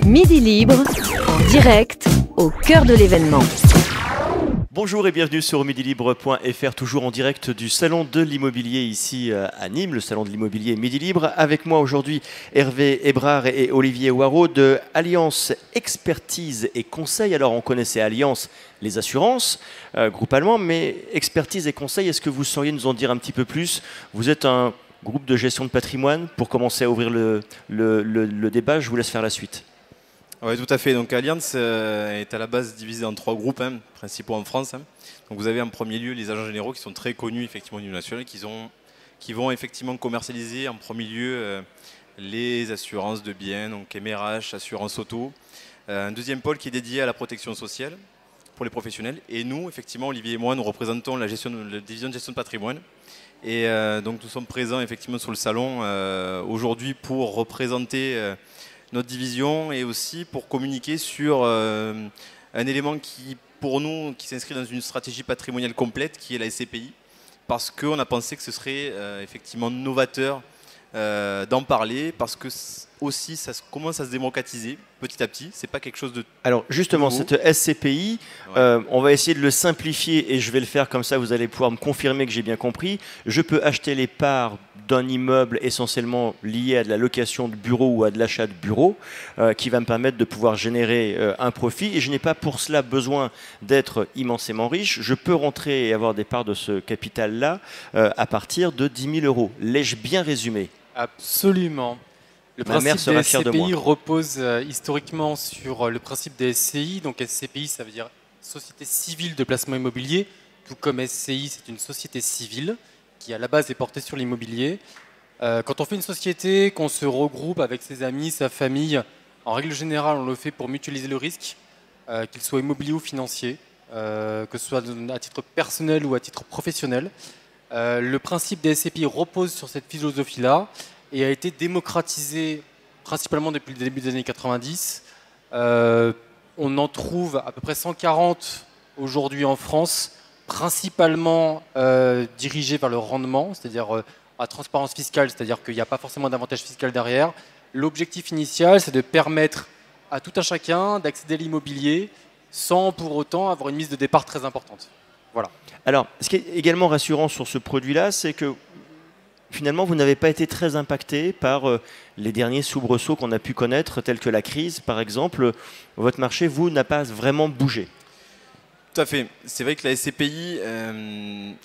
Midi Libre, en direct, au cœur de l'événement. Bonjour et bienvenue sur midilibre.fr, toujours en direct du Salon de l'Immobilier ici à Nîmes, le Salon de l'Immobilier Midi Libre. Avec moi aujourd'hui Hervé Hébrard et Olivier Waro de Alliance Expertise et Conseil. Alors on connaissait Alliance, les assurances, groupe allemand, mais Expertise et Conseil, est-ce que vous sauriez nous en dire un petit peu plus? Vous êtes un groupe de gestion de patrimoine. Pour commencer à ouvrir le débat, je vous laisse faire la suite. Oui, tout à fait. Donc Allianz est à la base divisé en trois groupes principaux en France. Donc vous avez en premier lieu les agents généraux qui sont très connus effectivement au niveau national, qui vont effectivement commercialiser en premier lieu les assurances de biens, donc MRH, assurance auto. Un deuxième pôle qui est dédié à la protection sociale pour les professionnels. Et nous, effectivement, Olivier et moi, nous représentons la division de gestion de patrimoine. Et donc nous sommes présents effectivement sur le salon aujourd'hui pour représenter notre division et aussi pour communiquer sur un élément qui, pour nous, qui s'inscrit dans une stratégie patrimoniale complète, qui est la SCPI, parce qu'on a pensé que ce serait effectivement novateur d'en parler, parce que aussi ça commence à se démocratiser petit à petit. C'est pas quelque chose de Alors justement, nouveau. cette SCPI, on va essayer de le simplifier et je vais le faire comme ça, vous allez pouvoir me confirmer que j'ai bien compris. Je peux acheter les parts d'un immeuble essentiellement lié à de la location de bureau ou à de l'achat de bureau qui va me permettre de pouvoir générer un profit et je n'ai pas pour cela besoin d'être immensément riche. Je peux rentrer et avoir des parts de ce capital-là à partir de 10 000 euros. L'ai-je bien résumé? Absolument. Le Ma mère principe sera des fière de SCPI moi. repose historiquement sur le principe des SCI. Donc SCPI, ça veut dire Société Civile de Placement Immobilier, tout comme SCI, c'est une société civile qui à la base est portée sur l'immobilier. Quand on fait une société, qu'on se regroupe avec ses amis, sa famille, en règle générale, on le fait pour mutualiser le risque, qu'il soit immobilier ou financier, que ce soit à titre personnel ou à titre professionnel. Le principe des SCPI repose sur cette philosophie-là et a été démocratisé principalement depuis le début des années 90. On en trouve à peu près 140 aujourd'hui en France, principalement dirigés vers le rendement, c'est-à-dire à transparence fiscale, c'est-à-dire qu'il n'y a pas forcément d'avantage fiscal derrière. L'objectif initial, c'est de permettre à tout un chacun d'accéder à l'immobilier sans pour autant avoir une mise de départ très importante. Voilà. Alors, ce qui est également rassurant sur ce produit-là, c'est que finalement, vous n'avez pas été très impacté par les derniers soubresauts qu'on a pu connaître, tels que la crise, par exemple. Votre marché, vous, n'a pas vraiment bougé. Tout à fait. C'est vrai que la SCPI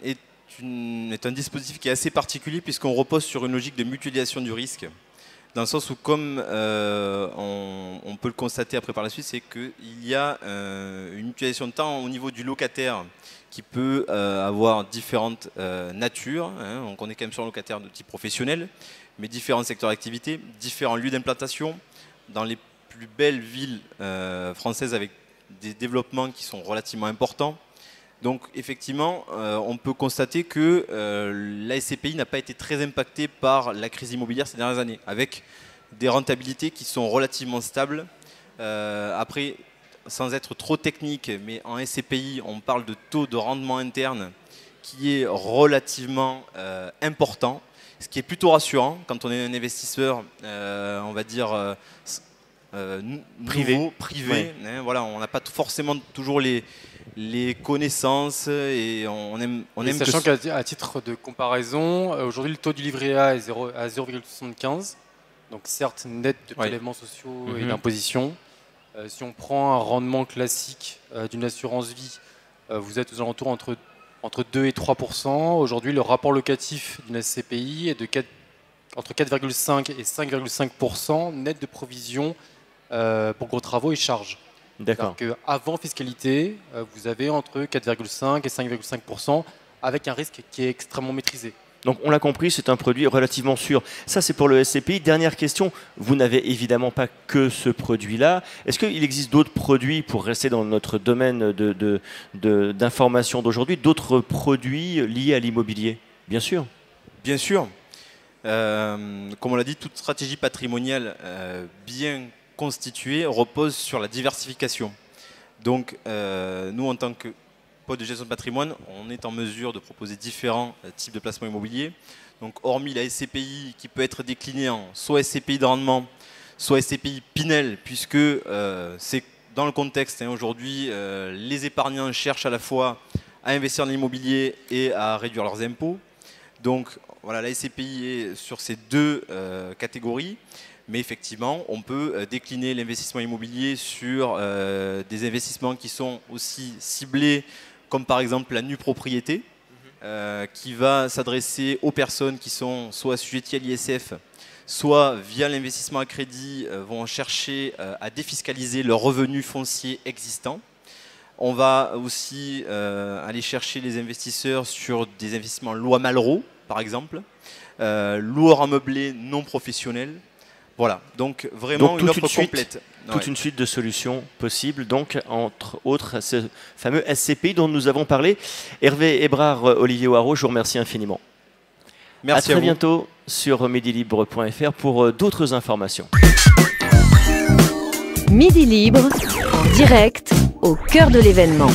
est un dispositif qui est assez particulier puisqu'on repose sur une logique de mutualisation du risque. Dans le sens où, comme on peut le constater après par la suite, c'est qu'il y a une mutualisation de temps au niveau du locataire qui peut avoir différentes natures. Donc on est quand même sur un locataire de type professionnel, mais différents secteurs d'activité, différents lieux d'implantation, dans les plus belles villes françaises avec des développements qui sont relativement importants. Donc effectivement, on peut constater que la SCPI n'a pas été très impactée par la crise immobilière ces dernières années, avec des rentabilités qui sont relativement stables. Après, sans être trop technique, mais en SCPI, on parle de taux de rendement interne qui est relativement important, ce qui est plutôt rassurant quand on est un investisseur, on va dire, Privé. privé. Voilà, on n'a pas forcément toujours les connaissances et on aime Sachant qu'à titre de comparaison, aujourd'hui le taux du livret A est à 0,75, donc certes net de prélèvements sociaux et d'imposition. Si on prend un rendement classique d'une assurance vie, vous êtes aux alentours entre 2 et 3%. Aujourd'hui, le rapport locatif d'une SCPI est entre 4,5 et 5,5% net de provision pour gros travaux et charges. D'accord. Avant fiscalité, vous avez entre 4,5 et 5,5% avec un risque qui est extrêmement maîtrisé. Donc on l'a compris, c'est un produit relativement sûr. Ça, c'est pour le SCPI. Dernière question, vous n'avez évidemment pas que ce produit-là. Est-ce qu'il existe d'autres produits, pour rester dans notre domaine d'information d'aujourd'hui, d'autres produits liés à l'immobilier? Bien sûr. Bien sûr. Comme on l'a dit, toute stratégie patrimoniale bien constituée repose sur la diversification. Donc nous, en tant que pôle de gestion de patrimoine, on est en mesure de proposer différents types de placements immobiliers. Donc hormis la SCPI qui peut être déclinée en soit SCPI de rendement, soit SCPI Pinel, puisque c'est dans le contexte, hein, aujourd'hui, les épargnants cherchent à la fois à investir dans l'immobilier et à réduire leurs impôts. Donc voilà, la SCPI est sur ces deux catégories. Mais effectivement, on peut décliner l'investissement immobilier sur des investissements qui sont aussi ciblés, comme par exemple la nue propriété, qui va s'adresser aux personnes qui sont soit assujetties à l'ISF, soit via l'investissement à crédit vont chercher à défiscaliser leurs revenus fonciers existants. On va aussi aller chercher les investisseurs sur des investissements loi Malraux, par exemple, loueurs en meublé non professionnels. Voilà, donc vraiment une offre complète. Toute une suite de solutions possibles, donc entre autres ce fameux SCPI dont nous avons parlé. Hervé Hébrard, Olivier Hoarau, je vous remercie infiniment. Merci à très bientôt sur midilibre.fr pour d'autres informations. Midi Libre, en direct, au cœur de l'événement.